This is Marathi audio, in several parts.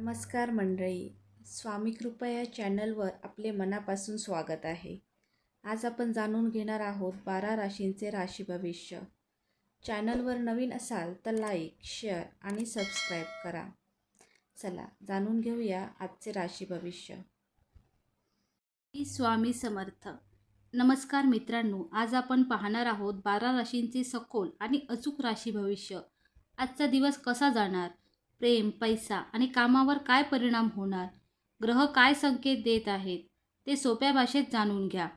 नमस्कार मंडळी. स्वामी कृपा या चॅनलवर आपले मनापासून स्वागत आहे. आज आपण जाणून घेणार आहोत 12 राशींचे राशी भविष्य. चॅनलवर नवीन असाल तर लाईक, शेअर आणि सबस्क्राईब करा. चला जाणून घेऊया आजचे राशी भविष्य. स्वामी समर्थ. नमस्कार मित्रांनो, आज आपण पाहणार आहोत 12 राशींचे सखोल आणि अचूक राशी भविष्य. आजचा दिवस कसा जाणार, प्रेम, पैसा आणि कामावर काय परिणाम होणार, ग्रह काय संकेत देत आहेत, ते सोप्या भाषेत जाणून घ्या.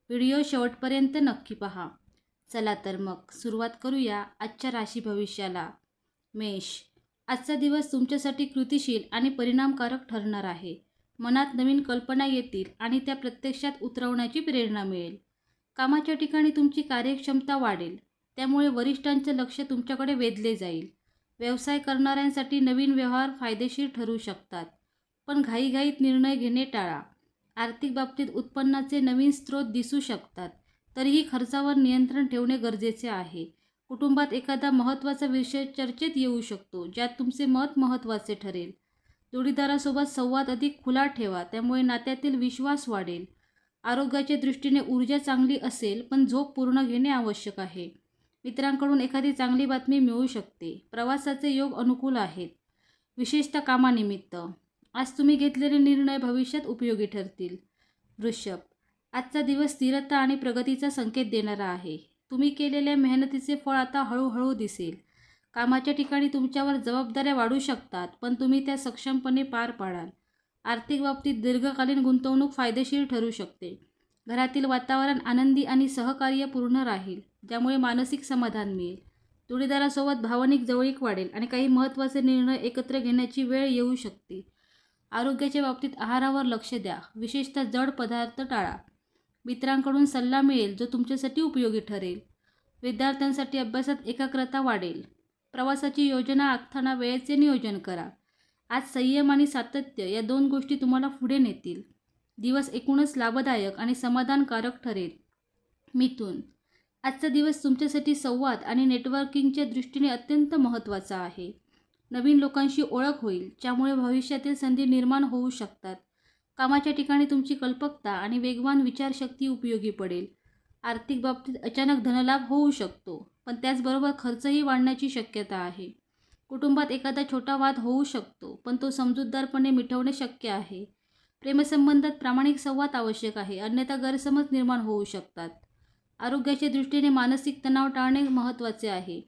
व्हिडिओ शेवटपर्यंत नक्की पहा. चला तर मग सुरुवात करूया आजच्या राशी भविष्याला. मेष. आजचा दिवस तुमच्यासाठी कृतिशील आणि परिणामकारक ठरणार आहे. मनात नवीन कल्पना येतील आणि त्या प्रत्यक्षात उतरवण्याची प्रेरणा मिळेल. कामाच्या ठिकाणी तुमची कार्यक्षमता वाढेल, त्यामुळे वरिष्ठांचे लक्ष तुमच्याकडे वेधले जाईल. व्यवसाय करणाऱ्यांसाठी नवीन व्यवहार फायदेशीर ठरू शकतात, पण घाईघाईत निर्णय घेणे टाळा. आर्थिक बाबतीत उत्पन्नाचे नवीन स्रोत दिसू शकतात, तरीही खर्चावर नियंत्रण ठेवणे गरजेचे आहे. कुटुंबात एखादा महत्त्वाचा विषय चर्चेत येऊ शकतो, ज्यात तुमचे मत महत्त्वाचे ठरेल. जोडीदारासोबत संवाद अधिक खुला ठेवा, त्यामुळे नात्यातील विश्वास वाढेल. आरोग्याच्या दृष्टीने ऊर्जा चांगली असेल, पण झोप पूर्ण घेणे आवश्यक आहे. मित्रांकडून एखादी चांगली बातमी मिळू शकते. प्रवासाचे योग अनुकूल आहेत, विशेषतः कामानिमित्त. आज तुम्ही घेतलेले निर्णय भविष्यात उपयोगी ठरतील. वृषभ. आजचा दिवस स्थिरता आणि प्रगतीचा संकेत देणारा आहे. तुम्ही केलेल्या मेहनतीचे फळ आता हळूहळू दिसेल. कामाच्या ठिकाणी तुमच्यावर जबाबदाऱ्या वाढू शकतात, पण तुम्ही त्या सक्षमपणे पार पाडाल. आर्थिक बाबतीत दीर्घकालीन गुंतवणूक फायदेशीर ठरू शकते. घरातील वातावरण आनंदी आणि सहकार्यपूर्ण राहील, ज्यामुळे मानसिक समाधान मिळेल. जोडीदारासोबत भावनिक जवळीक वाढेल आणि काही महत्त्वाचे निर्णय एकत्र घेण्याची वेळ येऊ शकते. आरोग्याच्या बाबतीत आहारावर लक्ष द्या, विशेषतः जड पदार्थ टाळा. मित्रांकडून सल्ला मिळेल जो तुमच्यासाठी उपयोगी ठरेल. विद्यार्थ्यांसाठी अभ्यासात एकाग्रता वाढेल. प्रवासाची योजना आखताना वेळेचे नियोजन करा. आज संयम आणि सातत्य या दोन गोष्टी तुम्हाला पुढे नेतील. दिवस एकूणच लाभदायक आणि समाधानकारक ठरेल. मिथुन. आजचा दिवस तुमच्यासाठी संवाद आणि नेटवर्किंगच्या दृष्टीने अत्यंत महत्त्वाचा आहे. नवीन लोकांशी ओळख होईल, ज्यामुळे भविष्यातील संधी निर्माण होऊ शकतात. कामाच्या ठिकाणी तुमची कल्पकता आणि वेगवान विचारशक्ती उपयोगी पडेल. आर्थिक बाबतीत अचानक धनलाभ होऊ शकतो, पण त्याचबरोबर खर्चही वाढण्याची शक्यता आहे. कुटुंबात एखादा छोटा वाद होऊ शकतो, पण तो समजूतदारपणे मिटवणे शक्य आहे. प्रेमसंबंधात प्रामाणिक संवाद आवश्यक आहे, अन्यथा गैरसमज निर्माण होऊ शकतात. आरोग्याच्या दृष्टीने मानसिक तणाव टाळणे महत्त्वाचे आहे.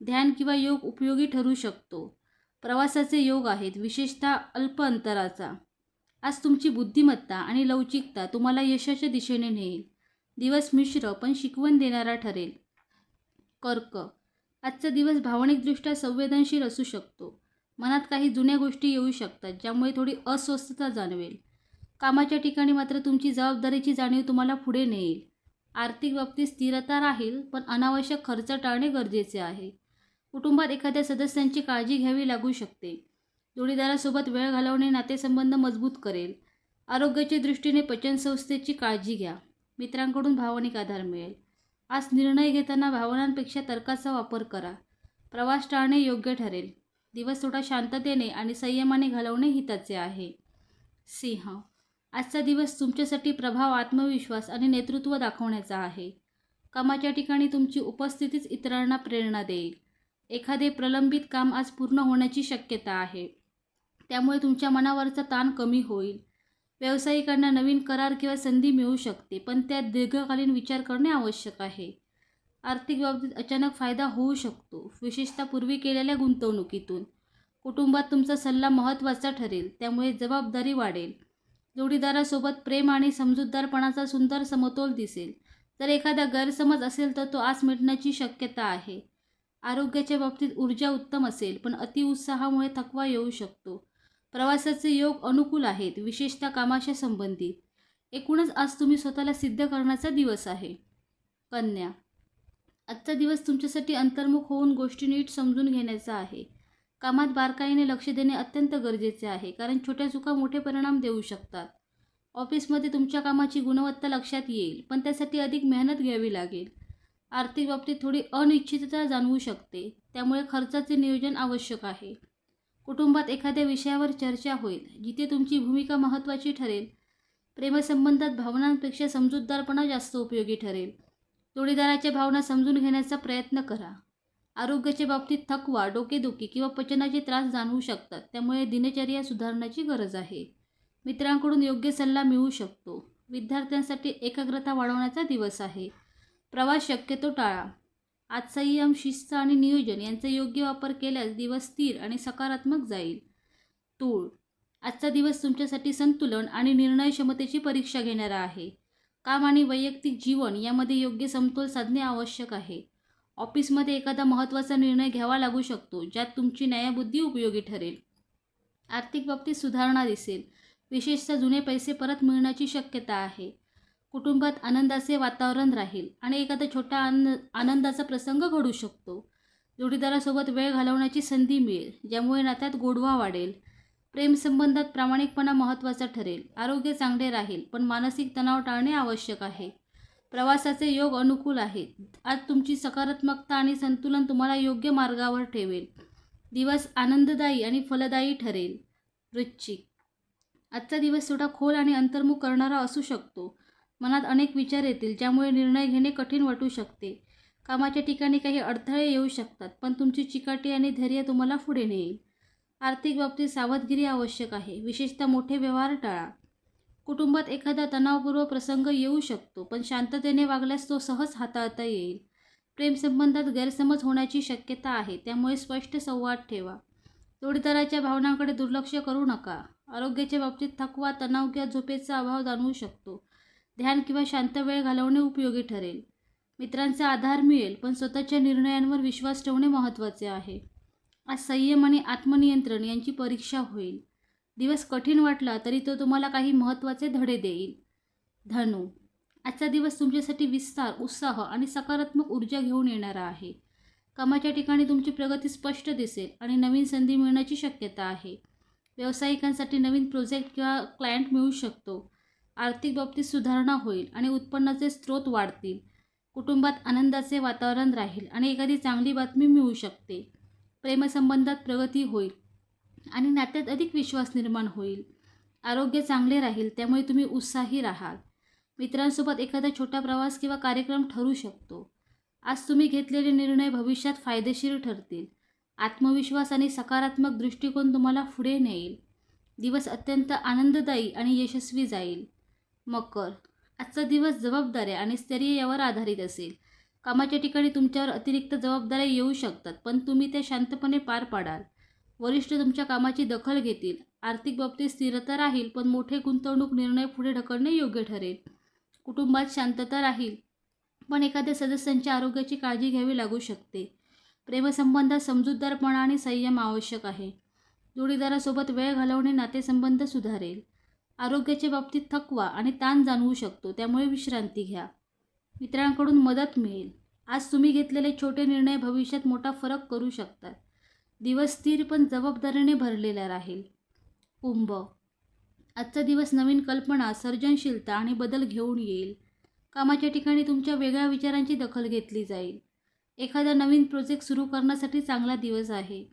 ध्यान किंवा योग उपयोगी ठरू शकतो. प्रवासाचे योग आहेत, विशेषतः अल्प अंतराचा. आज तुमची बुद्धिमत्ता आणि लवचिकता तुम्हाला यशाच्या दिशेने नेईल. दिवस मिश्र पण शिकवण देणारा ठरेल. कर्क. आजचा दिवस भावनिकदृष्ट्या संवेदनशील असू शकतो. मनात काही जुन्या गोष्टी येऊ शकतात, ज्यामुळे थोडी अस्वस्थता जाणवेल. कामाच्या ठिकाणी मात्र तुमची जबाबदारीची जाणीव तुम्हाला पुढे नेईल. आर्थिक बाबतीत स्थिरता राहील, पण अनावश्यक खर्च टाळणे गरजेचे आहे. कुटुंबात एखाद्या सदस्यांची काळजी घ्यावी लागू शकते. जोडीदारासोबत वेळ घालवणे नातेसंबंध मजबूत करेल. आरोग्याच्या दृष्टीने पचनसंस्थेची काळजी घ्या. मित्रांकडून भावनिक आधार मिळेल. आज निर्णय घेताना भावनांपेक्षा तर्काचा वापर करा. प्रवास टाळणे योग्य ठरेल. दिवस थोडा शांततेने आणि संयमाने घालवणे हिताचे आहे. सिंह. आजचा दिवस तुमच्यासाठी प्रभाव, आत्मविश्वास आणि नेतृत्व दाखवण्याचा आहे. कामाच्या ठिकाणी तुमची उपस्थितीच इतरांना प्रेरणा देईल. एखादे प्रलंबित काम आज पूर्ण होण्याची शक्यता आहे, त्यामुळे तुमच्या मनावरचा ताण कमी होईल. व्यावसायिकांना नवीन करार किंवा संधी मिळू शकते, पण त्यात दीर्घकालीन विचार करणे आवश्यक आहे. आर्थिक बाबतीत अचानक फायदा होऊ शकतो, विशेषतः पूर्वी केलेल्या गुंतवणुकीतून. कुटुंबात तुमचा सल्ला महत्त्वाचा ठरेल, त्यामुळे जबाबदारी वाढेल. जोडीदारासोबत प्रेम आणि समजूतदारपणाचा सुंदर समतोल दिसेल. जर एखादा गैरसमज असेल तर तो आज मिटण्याची शक्यता आहे. आरोग्याच्या बाबतीत ऊर्जा उत्तम असेल, पण अतिउत्साहामुळे थकवा येऊ शकतो. प्रवासाचे योग अनुकूल आहेत, विशेषतः कामाशी संबंधित. एकूणच आज तुम्ही स्वतःला सिद्ध करण्याचा दिवस आहे. कन्या. आजचा दिवस तुमच्यासाठी अंतर्मुख होऊन गोष्टी नीट समजून घेण्याचा आहे. कामात बारकाईने लक्ष देणे अत्यंत गरजेचे आहे, कारण छोट्या चुका मोठे परिणाम देऊ शकतात. ऑफिसमध्ये तुमच्या कामाची गुणवत्ता लक्षात येईल, पण त्यासाठी अधिक मेहनत घ्यावी लागेल. आर्थिक बाबतीत थोडी अनिश्चितता जाणवू शकते, त्यामुळे खर्चाचे नियोजन आवश्यक आहे. कुटुंबात एखाद्या विषयावर चर्चा होईल, जिथे तुमची भूमिका महत्त्वाची ठरेल. प्रेमसंबंधात भावनांपेक्षा समजूतदारपणा जास्त उपयोगी ठरेल. जोडीदाराच्या भावना समजून घेण्याचा प्रयत्न करा. आरोग्याच्या बाबतीत थकवा, डोकेदुखी किंवा पचनाचे त्रास जाणवू शकतात, त्यामुळे दिनचर्या सुधारण्याची गरज आहे. मित्रांकडून योग्य सल्ला मिळू शकतो. विद्यार्थ्यांसाठी एकाग्रता वाढवण्याचा दिवस आहे. प्रवास शक्यतो टाळा. आज संयम, शिस्त आणि नियोजन यांचा योग्य वापर केल्यास दिवस स्थिर आणि सकारात्मक जाईल. तूळ, आजचा दिवस तुमच्यासाठी संतुलन आणि निर्णय क्षमतेची परीक्षा घेणारा आहे. काम आणि वैयक्तिक जीवन यामध्ये योग्य समतोल साधणे आवश्यक आहे. ऑफिसमध्ये एखादा महत्त्वाचा निर्णय घ्यावा लागू शकतो, ज्यात तुमची न्यायबुद्धी उपयोगी ठरेल. आर्थिक बाबतीत सुधारणा दिसेल. विशेषतः जुने पैसे परत मिळण्याची शक्यता आहे. कुटुंबात आनंदाचे वातावरण राहील आणि एखादा छोटा आनंदाचा प्रसंग घडू शकतो. जोडीदारासोबत वेळ घालवण्याची संधी मिळेल, ज्यामुळे नात्यात गोडवा वाढेल. प्रेमसंबंधात प्रामाणिकपणा महत्त्वाचा ठरेल. आरोग्य चांगले राहील, पण मानसिक तणाव टाळणे आवश्यक आहे. प्रवासाचे योग अनुकूल आहेत. आज तुमची सकारात्मकता आणि संतुलन तुम्हाला योग्य मार्गावर ठेवेल. दिवस आनंददायी आणि फलदायी ठरेल. वृश्चिक, आजचा दिवस थोडा खोल आणि अंतर्मुख करणारा असू शकतो. मनात अनेक विचार येतील, ज्यामुळे निर्णय घेणे कठीण वाटू शकते. कामाच्या ठिकाणी काही अडथळे येऊ शकतात, पण तुमची चिकाटी आणि धैर्य तुम्हाला पुढे नेईल. आर्थिक बाबतीत सावधगिरी आवश्यक आहे. विशेषतः मोठे व्यवहार टाळा. कुटुंबात एखादा तणावपूर्व प्रसंग येऊ शकतो, पण शांततेने वागल्यास तो सहज हाताळता येईल. प्रेमसंबंधात गैरसमज होण्याची शक्यता आहे, त्यामुळे स्पष्ट संवाद ठेवा. जोडीदाराच्या भावनांकडे दुर्लक्ष करू नका. आरोग्याच्या बाबतीत थकवा, तणाव किंवा झोपेचा अभाव जाणवू शकतो. ध्यान किंवा शांत वेळ घालवणे उपयोगी ठरेल. मित्रांचा आधार मिळेल, पण स्वतःच्या निर्णयांवर विश्वास ठेवणे महत्त्वाचे आहे. आज संयम आणि आत्मनियंत्रण यांची परीक्षा होईल. दिवस कठीण वाटला तरी तो तुम्हाला काही महत्त्वाचे धडे देईल. धनु, आजचा दिवस तुमच्यासाठी विस्तार, उत्साह आणि सकारात्मक ऊर्जा घेऊन येणारा आहे. कामाच्या ठिकाणी तुमची प्रगती स्पष्ट दिसेल आणि नवीन संधी मिळण्याची शक्यता आहे. व्यावसायिकांसाठी नवीन प्रोजेक्ट किंवा क्लायंट मिळू शकतो. आर्थिक बाबतीत सुधारणा होईल आणि उत्पन्नाचे स्रोत वाढतील. कुटुंबात आनंदाचे वातावरण राहील आणि एखादी चांगली बातमी मिळू शकते. प्रेमसंबंधात प्रगती होईल आणि नात्यात अधिक विश्वास निर्माण होईल. आरोग्य चांगले राहील, त्यामुळे तुम्ही उत्साही राहाल. मित्रांसोबत एखादा छोटा प्रवास किंवा कार्यक्रम ठरू शकतो. आज तुम्ही घेतलेले निर्णय भविष्यात फायदेशीर ठरतील. आत्मविश्वास आणि सकारात्मक दृष्टिकोन तुम्हाला पुढे नेईल. दिवस अत्यंत आनंददायी आणि यशस्वी जाईल. मकर, आजचा दिवस जबाबदाऱ्या आणि स्थैर्य यावर आधारित असेल. कामाच्या ठिकाणी तुमच्यावर अतिरिक्त जबाबदाऱ्या येऊ शकतात, पण तुम्ही त्या शांतपणे पार पाडाल. वरिष्ठ तुमच्या कामाची दखल घेतील. आर्थिक बाबतीत स्थिरता राहील, पण मोठे गुंतवणूक निर्णय पुढे ढकलणे योग्य ठरेल. कुटुंबात शांतता राहील, पण एखाद्या सदस्यांच्या आरोग्याची काळजी घ्यावी लागू शकते. प्रेमसंबंधात समजूतदारपणा आणि संयम आवश्यक आहे. जोडीदारासोबत वेळ घालवणे नातेसंबंध सुधारेल. आरोग्याच्या बाबतीत थकवा आणि ताण जाणवू शकतो, त्यामुळे विश्रांती घ्या. मित्रांकडून मदत मिळेल. आज तुम्ही घेतलेले छोटे निर्णय भविष्यात मोठा फरक करू शकतात. दिवस स्थिर पण जबाबदारीने भरलेला राहील. कुंभ, आजचा दिवस नवीन कल्पना, सर्जनशीलता आणि बदल घेऊन येईल. कामाच्या ठिकाणी तुमच्या वेगळ्या विचारांची दखल घेतली जाईल. एखादा नवीन प्रोजेक्ट सुरू करण्यासाठी चांगला दिवस आहे.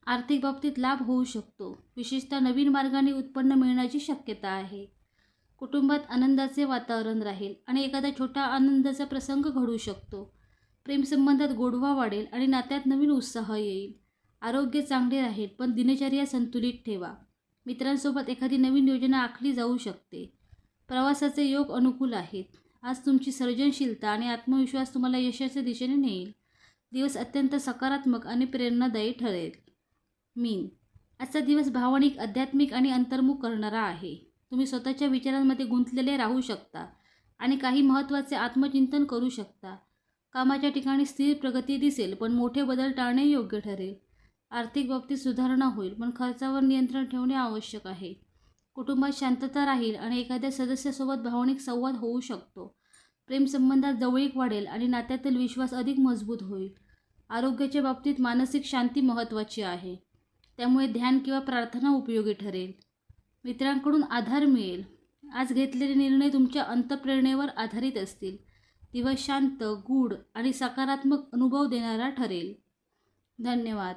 आर्थिक बाबतीत लाभ होऊ शकतो. विशेषतः नवीन मार्गाने उत्पन्न मिळण्याची शक्यता आहे. कुटुंबात आनंदाचे वातावरण राहील आणि एखादा छोटा आनंदाचा प्रसंग घडू शकतो. प्रेमसंबंधात गोडवा वाढेल आणि नात्यात नवीन उत्साह येईल. आरोग्य चांगले राहील, पण दिनचर्या संतुलित ठेवा. मित्रांसोबत एखादी नवीन योजना आखली जाऊ शकते. प्रवासाचे योग अनुकूल आहेत. आज तुमची सर्जनशीलता आणि आत्मविश्वास तुम्हाला यशाच्या दिशेने नेईल. दिवस अत्यंत सकारात्मक आणि प्रेरणादायी ठरेल. मीन, आजचा दिवस भावनिक, आध्यात्मिक आणि अंतर्मुख करणारा आहे. तुम्ही स्वतःच्या विचारांमध्ये गुंतलेले राहू शकता आणि काही महत्त्वाचे आत्मचिंतन करू शकता. कामाच्या ठिकाणी स्थिर प्रगती दिसेल, पण मोठे बदल टाळणे योग्य ठरेल. आर्थिक बाबतीत सुधारणा होईल, पण खर्चावर नियंत्रण ठेवणे आवश्यक आहे. कुटुंबात शांतता राहील आणि एखाद्या सदस्यासोबत भावनिक संवाद होऊ शकतो. प्रेमसंबंधात जवळीक वाढेल आणि नात्यातील विश्वास अधिक मजबूत होईल. आरोग्याच्या बाबतीत मानसिक शांती महत्त्वाची आहे, त्यामुळे ध्यान किंवा प्रार्थना उपयोगी ठरेल. मित्रांकडून आधार मिळेल. आज घेतलेले निर्णय तुमच्या अंतःप्रेरणेवर आधारित असतील. दिवस शांत, गूढ आणि सकारात्मक अनुभव देणारा ठरेल. धन्यवाद.